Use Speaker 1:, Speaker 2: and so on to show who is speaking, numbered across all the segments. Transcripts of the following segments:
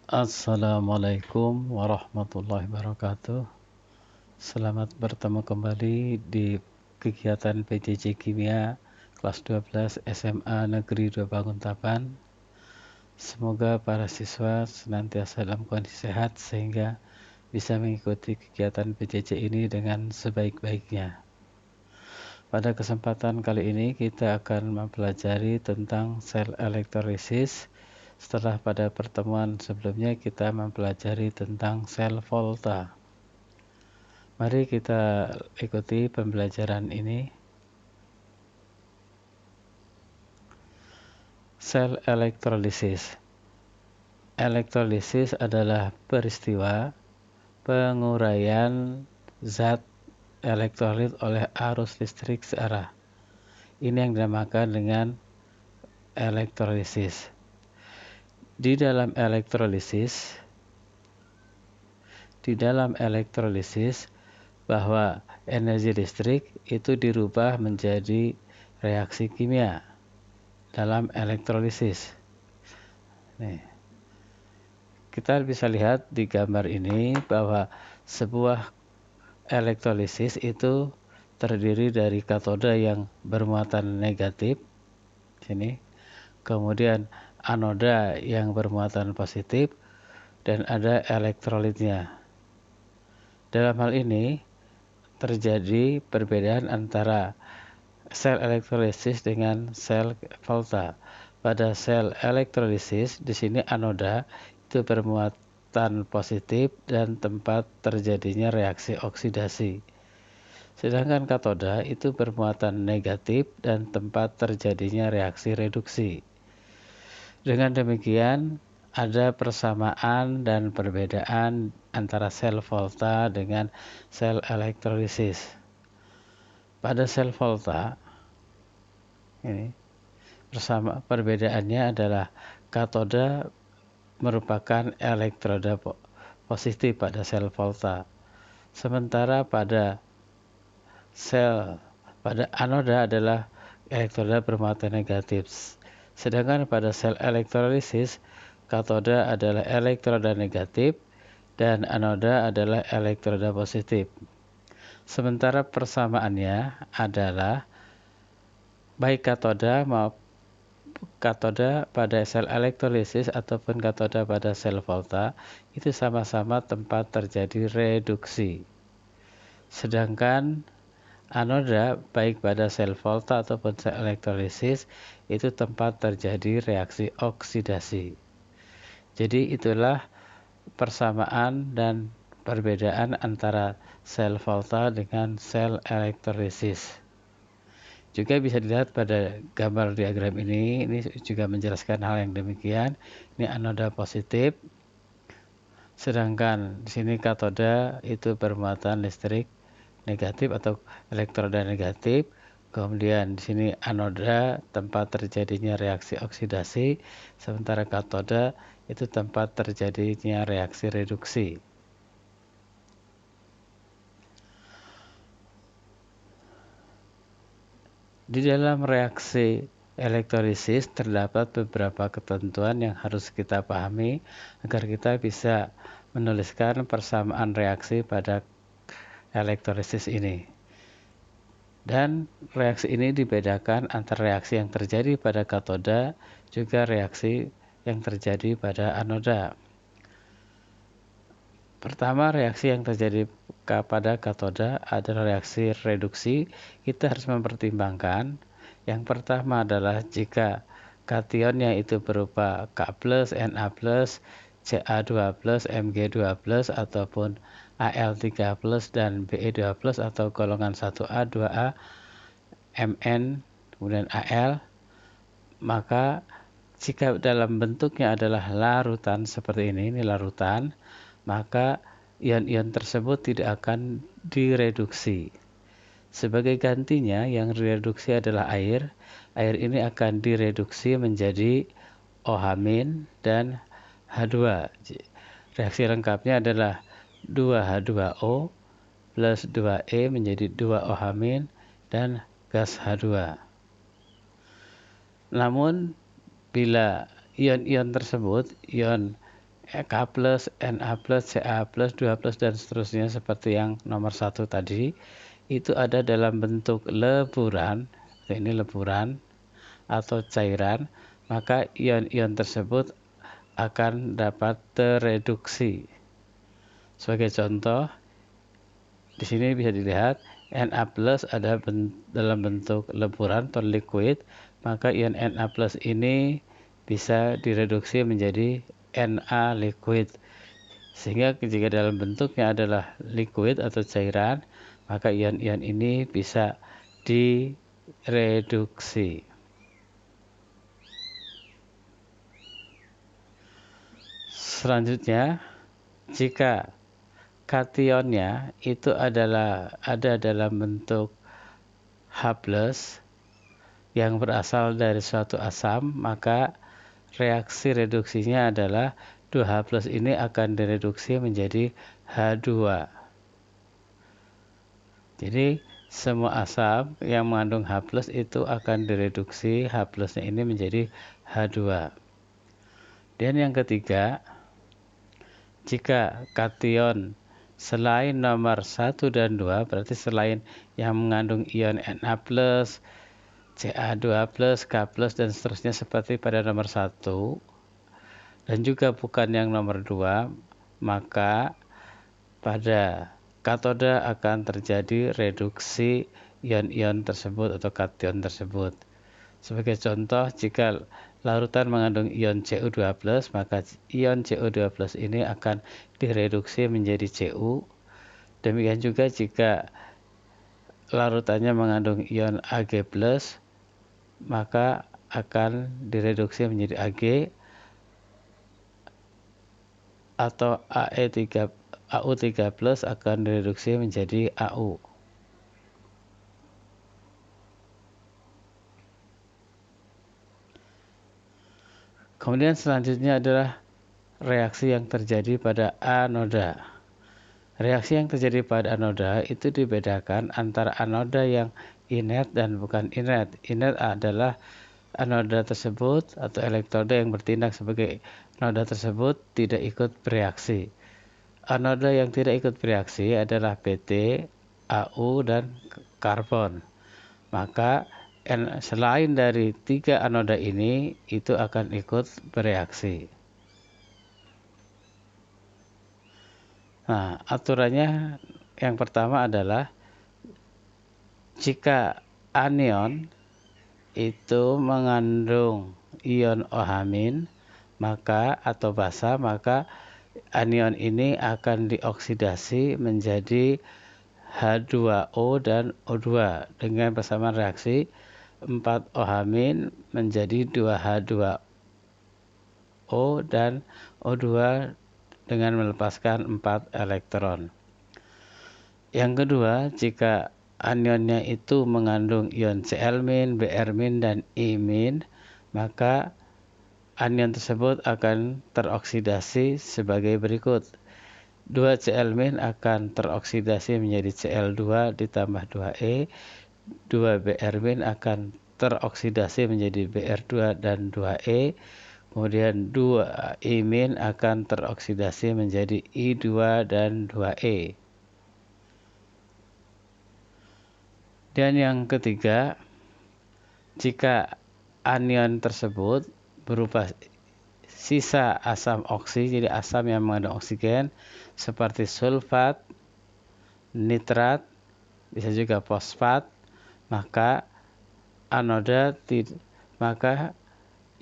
Speaker 1: Assalamualaikum warahmatullahi wabarakatuh. Selamat bertemu kembali di kegiatan PJJ Kimia kelas 12 SMA Negeri 2 Banguntapan. Semoga para siswa senantiasa dalam kondisi sehat sehingga bisa mengikuti kegiatan PJJ ini dengan sebaik-baiknya. Pada kesempatan kali ini kita akan mempelajari tentang sel elektrolisis. Setelah pada pertemuan sebelumnya kita mempelajari tentang sel volta. Mari kita ikuti pembelajaran ini. Sel elektrolisis. Elektrolisis adalah peristiwa penguraian zat elektrolit oleh arus listrik searah. Ini yang dinamakan dengan elektrolisis. Di dalam elektrolisis bahwa energi listrik itu dirubah menjadi reaksi kimia dalam elektrolisis. Nih, kita bisa lihat di gambar ini bahwa sebuah elektrolisis itu terdiri dari katoda yang bermuatan negatif, sini, kemudian anoda yang bermuatan positif, dan ada elektrolitnya. Dalam hal ini terjadi perbedaan antara sel elektrolisis dengan sel volta. Pada sel elektrolisis di sini anoda itu bermuatan positif dan tempat terjadinya reaksi oksidasi. Sedangkan katoda itu bermuatan negatif dan tempat terjadinya reaksi reduksi. Dengan demikian, ada persamaan dan perbedaan antara sel volta dengan sel elektrolisis. Pada sel volta, ini perbedaannya adalah katoda merupakan elektroda positif pada sel volta. Sementara pada anoda adalah elektroda bermuatan negatif. Sedangkan pada sel elektrolisis, katoda adalah elektroda negatif dan anoda adalah elektroda positif. Sementara persamaannya adalah baik katoda pada sel elektrolisis ataupun katoda pada sel volta itu sama-sama tempat terjadi reduksi. Sedangkan anoda baik pada sel volta ataupun sel elektrolisis itu tempat terjadi reaksi oksidasi. Jadi itulah persamaan dan perbedaan antara sel volta dengan sel elektrolisis. Juga bisa dilihat pada gambar diagram ini juga menjelaskan hal yang demikian. Ini anoda positif, sedangkan di sini katoda itu bermuatan listrik negatif atau elektroda negatif. Kemudian di sini anoda tempat terjadinya reaksi oksidasi, sementara katoda itu tempat terjadinya reaksi reduksi. Di dalam reaksi elektrolisis terdapat beberapa ketentuan yang harus kita pahami agar kita bisa menuliskan persamaan reaksi pada elektrolisis ini. Dan reaksi ini dibedakan antara reaksi yang terjadi pada katoda juga reaksi yang terjadi pada anoda. Pertama, reaksi yang terjadi pada katoda adalah reaksi reduksi. Kita harus mempertimbangkan yang pertama adalah jika kationnya itu berupa K+, Na+, Ca2+, Mg2+, ataupun Al3+, dan Be2+, atau golongan 1A, 2A, Mn, kemudian Al, maka jika dalam bentuknya adalah larutan seperti ini larutan, maka ion-ion tersebut tidak akan direduksi. Sebagai gantinya yang direduksi adalah air. Air ini akan direduksi menjadi OH- dan H2. Reaksi lengkapnya adalah 2H2O plus 2E menjadi 2OH- dan gas H2. Namun bila ion-ion tersebut, ion K+, Na+, Ca+, 2+, dan seterusnya seperti yang nomor 1 tadi, itu ada dalam bentuk leburan, ini leburan atau cairan, maka ion-ion tersebut akan dapat tereduksi. Sebagai contoh, di sini bisa dilihat Na+ ada dalam bentuk leburan atau liquid, maka ion Na+ ini bisa direduksi menjadi Na liquid. Sehingga jika dalam bentuknya adalah liquid atau cairan, maka ion-ion ini bisa direduksi. Selanjutnya, jika kationnya itu ada dalam bentuk H+ yang berasal dari suatu asam, maka reaksi reduksinya adalah 2H+ ini akan direduksi menjadi H2. Jadi semua asam yang mengandung H+ itu akan direduksi H+-nya ini menjadi H2. Dan yang ketiga, jika kation selain nomor 1 dan 2, berarti selain yang mengandung ion Na+, Ca2+, K+, dan seterusnya seperti pada nomor 1, dan juga bukan yang nomor 2, maka pada katoda akan terjadi reduksi ion-ion tersebut atau kation tersebut. Sebagai contoh, jika larutan mengandung ion Cu2+, maka ion Cu2+ ini akan direduksi menjadi Cu. Demikian juga jika larutannya mengandung ion Ag+, maka akan direduksi menjadi Ag, atau Au3+ akan direduksi menjadi Au. Kemudian selanjutnya adalah reaksi yang terjadi pada anoda. Reaksi yang terjadi pada anoda itu dibedakan antara anoda yang inert dan bukan inert. Inert adalah anoda tersebut atau elektroda yang bertindak sebagai anoda tersebut tidak ikut bereaksi. Anoda yang tidak ikut bereaksi adalah Pt, Au, dan karbon. Maka selain dari 3 anoda ini, itu akan ikut bereaksi. Nah, aturannya yang pertama adalah jika anion itu mengandung ion OH- maka atau basa, maka anion ini akan dioksidasi menjadi H2O dan O2 dengan persamaan reaksi 4OH- menjadi 2H2O dan O2 dengan melepaskan 4 elektron. Yang kedua, jika anionnya itu mengandung ion Cl-, Br-, dan I-, maka anion tersebut akan teroksidasi sebagai berikut. 2 Cl- akan teroksidasi menjadi Cl2 ditambah 2E, 2 Br- akan teroksidasi menjadi Br2 dan 2E, kemudian 2 I- akan teroksidasi menjadi I2 dan 2E. Dan yang ketiga, jika anion tersebut berupa sisa asam oksi, jadi asam yang mengandung oksigen, seperti sulfat, nitrat, bisa juga fosfat, maka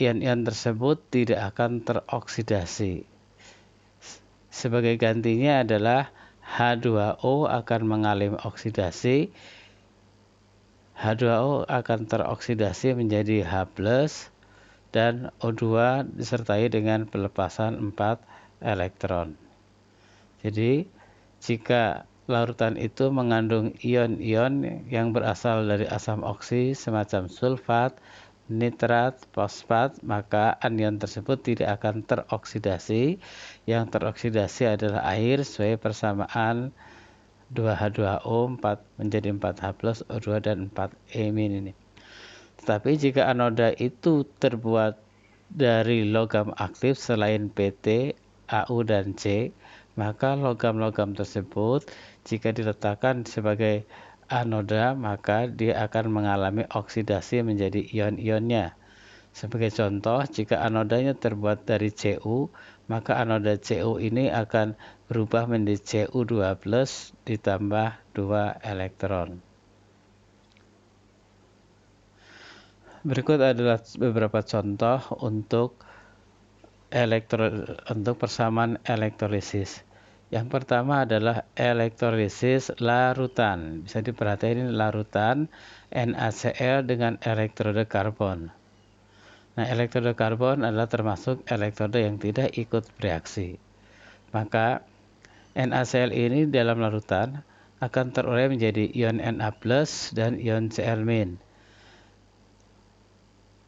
Speaker 1: ion-ion tersebut tidak akan teroksidasi. Sebagai gantinya adalah H2O akan mengalami oksidasi. H2O akan teroksidasi menjadi H+, dan O2 disertai dengan pelepasan 4 elektron. Jadi, jika larutan itu mengandung ion-ion yang berasal dari asam oksi semacam sulfat, nitrat, fosfat, maka anion tersebut tidak akan teroksidasi. Yang teroksidasi adalah air sesuai persamaan 2H2O menjadi 4H+, O2 dan 4E- ini. Tetapi jika anoda itu terbuat dari logam aktif selain Pt, AU dan C, maka logam-logam tersebut jika diletakkan sebagai anoda, maka dia akan mengalami oksidasi menjadi ion-ionnya. Sebagai contoh, jika anodanya terbuat dari Cu, maka anoda Cu ini akan berubah menjadi Cu2+ ditambah 2 elektron. Berikut adalah beberapa contoh untuk persamaan elektrolisis. Yang pertama adalah elektrolisis larutan. Bisa diperhatikan ini larutan NaCl dengan elektroda karbon. Nah, elektroda karbon adalah termasuk elektroda yang tidak ikut bereaksi. Maka NaCl ini dalam larutan akan terurai menjadi ion Na+ dan ion Cl-.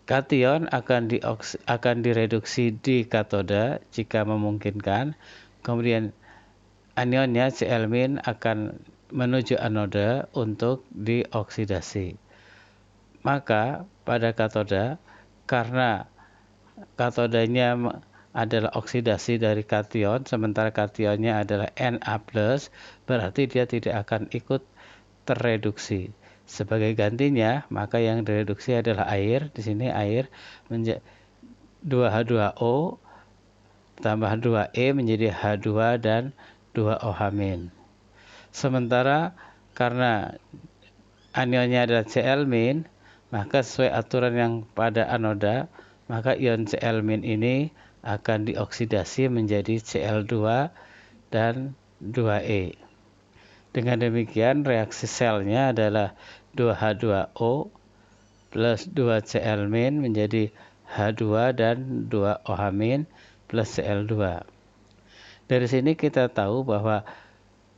Speaker 1: Kation akan direduksi di katoda jika memungkinkan. Kemudian anionnya Cl- akan menuju anoda untuk dioksidasi. Maka pada katoda, karena katodanya adalah oksidasi dari kation, sementara kationnya adalah Na+, berarti dia tidak akan ikut terreduksi. Sebagai gantinya, maka yang direduksi adalah air. Di sini air 2H2O tambah 2E menjadi H2 dan 2OH-. Sementara karena anionnya adalah Cl-, maka sesuai aturan yang pada anoda, maka ion Cl- ini akan dioksidasi menjadi Cl2 dan 2E. Dengan demikian reaksi selnya adalah 2H2O plus 2Cl- menjadi H2 dan 2OH- plus Cl2. Dari sini kita tahu bahwa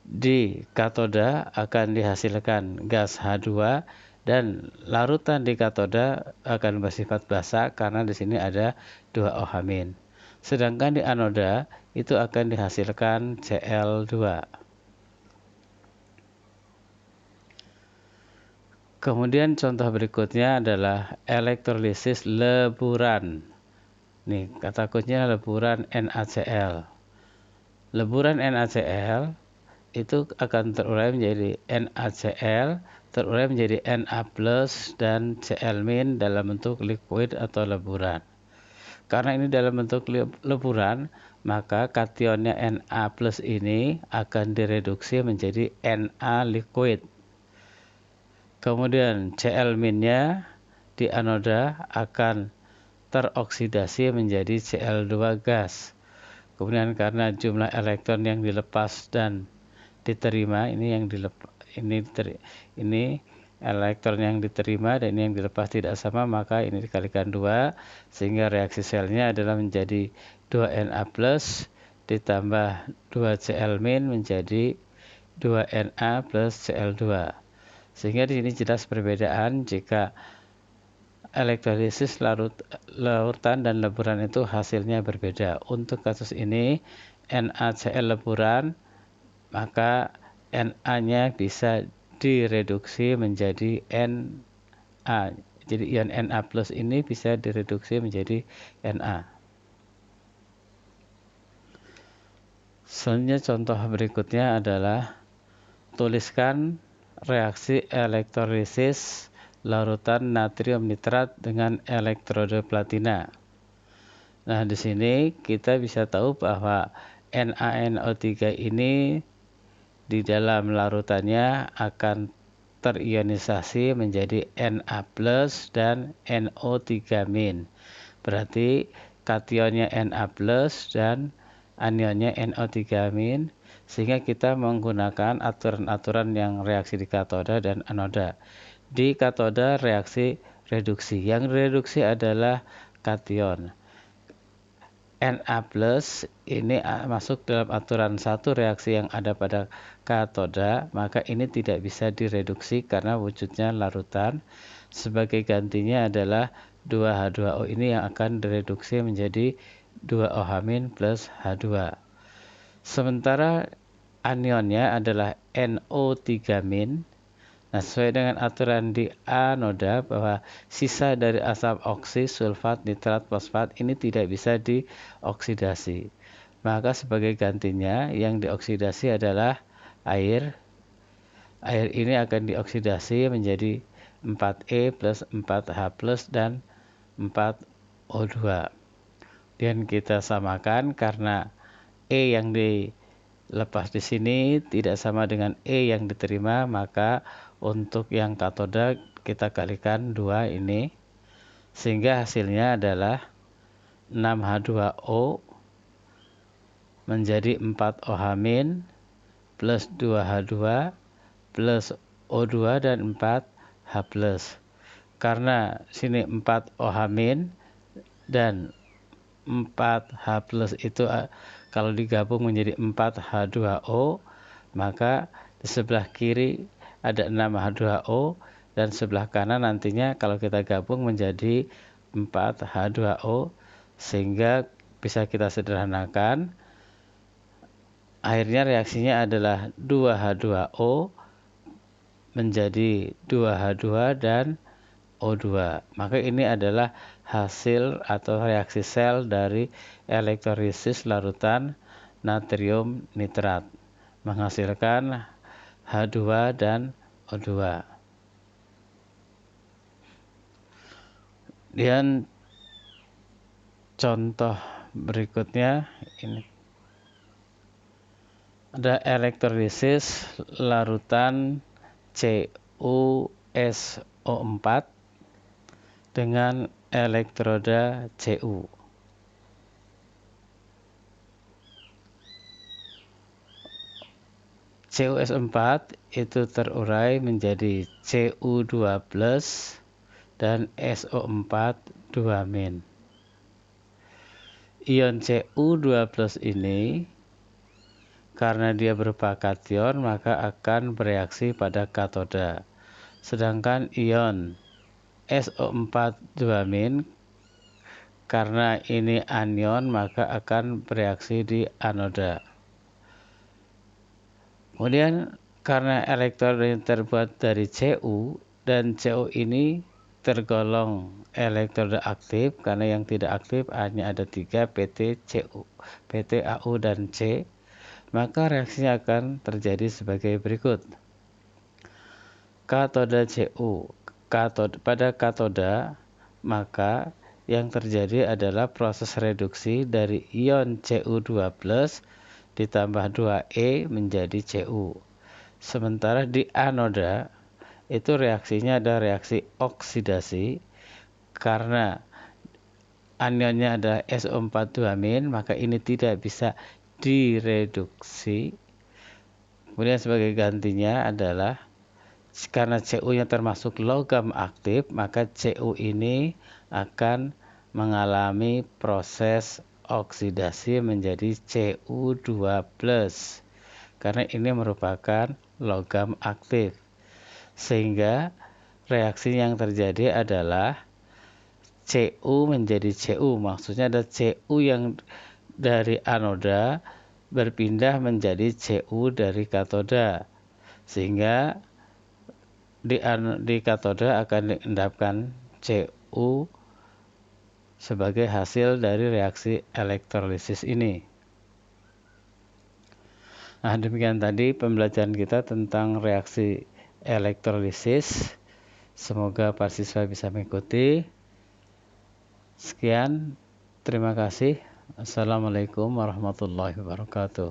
Speaker 1: di katoda akan dihasilkan gas H2 dan larutan di katoda akan bersifat basa karena di sini ada 2OH-. Sedangkan di anoda itu akan dihasilkan Cl2. Kemudian contoh berikutnya adalah elektrolisis leburan. Nih, kata kuncinya leburan NaCl. Leburan NaCl itu akan terurai menjadi NaCl, terurai menjadi Na+ dan Cl- dalam bentuk liquid atau leburan. Karena ini dalam bentuk leburan, maka kationnya Na+ ini akan direduksi menjadi Na liquid. Kemudian Cl-nya di anoda akan teroksidasi menjadi Cl2 gas. Kemudian karena jumlah elektron yang dilepas dan diterima, ini elektron yang diterima dan ini yang dilepas tidak sama, maka ini dikalikan 2 sehingga reaksi selnya adalah menjadi 2Na+ ditambah 2Cl- menjadi 2Na plus Cl2. Sehingga di sini jelas perbedaan jika elektrolisis larutan dan leburan itu hasilnya berbeda. Untuk kasus ini NaCl leburan, maka Na-nya bisa direduksi menjadi Na. Jadi ion Na+ ini bisa direduksi menjadi Na. Selanjutnya contoh berikutnya adalah tuliskan reaksi elektrolisis larutan natrium nitrat dengan elektroda platina. Nah, di sini kita bisa tahu bahwa NaNO3 ini di dalam larutannya akan terionisasi menjadi Na+ dan NO3-. Berarti kationnya Na+ dan anionnya NO3-, sehingga kita menggunakan aturan-aturan yang reaksi di katoda dan anoda. Di katoda reaksi reduksi. Yang reduksi adalah kation. Na+ ini masuk dalam aturan satu reaksi yang ada pada katoda, maka ini tidak bisa direduksi karena wujudnya larutan. Sebagai gantinya adalah 2H2O ini yang akan direduksi menjadi 2OH- plus H2. Sementara anionnya adalah NO3-. Nah, sesuai dengan aturan di anoda bahwa sisa dari asam oksi, sulfat, nitrat, fosfat ini tidak bisa dioksidasi. maka sebagai gantinya yang dioksidasi adalah air. Air ini akan dioksidasi menjadi 4E plus 4H plus dan 4O2. Dan kita samakan karena E yang dilepas di sini tidak sama dengan E yang diterima, maka untuk yang katoda kita kalikan 2 ini, sehingga hasilnya adalah 6H2O menjadi 4OH- plus 2H2 plus O2 dan 4H+. Karena sini 4OH- dan 4H+ itu kalau digabung menjadi 4H2O, maka di sebelah kiri ada 6H2O dan sebelah kanan nantinya kalau kita gabung menjadi 4H2O, sehingga bisa kita sederhanakan. Akhirnya reaksinya adalah 2H2O menjadi 2H2 dan O2. Maka ini adalah hasil atau reaksi sel dari elektrolisis larutan natrium nitrat, menghasilkan H2 dan O2. Dan contoh berikutnya ini ada elektrolisis larutan CuSO4 dengan elektroda Cu. CuS4 itu terurai menjadi Cu2+ dan SO4 2-. Ion Cu2+ ini karena dia berupa kation maka akan bereaksi pada katoda. Sedangkan ion SO4 2- karena ini anion maka akan bereaksi di anoda. Kemudian karena elektroda yang terbuat dari Cu dan Cu ini tergolong elektroda aktif karena yang tidak aktif hanya ada 3, PT, Cu, PT, Au, dan C, maka reaksinya akan terjadi sebagai berikut. Katoda Cu. Pada katoda, maka yang terjadi adalah proses reduksi dari ion Cu2+ ditambah 2E menjadi Cu. Sementara di anoda, itu reaksinya ada reaksi oksidasi karena anionnya ada SO4 2-, maka ini tidak bisa direduksi. Kemudian sebagai gantinya adalah karena Cu-nya termasuk logam aktif, maka Cu ini akan mengalami proses oksidasi menjadi Cu2+, karena ini merupakan logam aktif. Sehingga reaksi yang terjadi adalah Cu menjadi Cu, maksudnya ada Cu yang dari anoda berpindah menjadi Cu dari katoda, sehingga di katoda akan diendapkan Cu sebagai hasil dari reaksi elektrolisis ini. Nah, demikian tadi pembelajaran kita tentang reaksi elektrolisis. Semoga para siswa bisa mengikuti. Sekian, terima kasih. Assalamualaikum warahmatullahi wabarakatuh.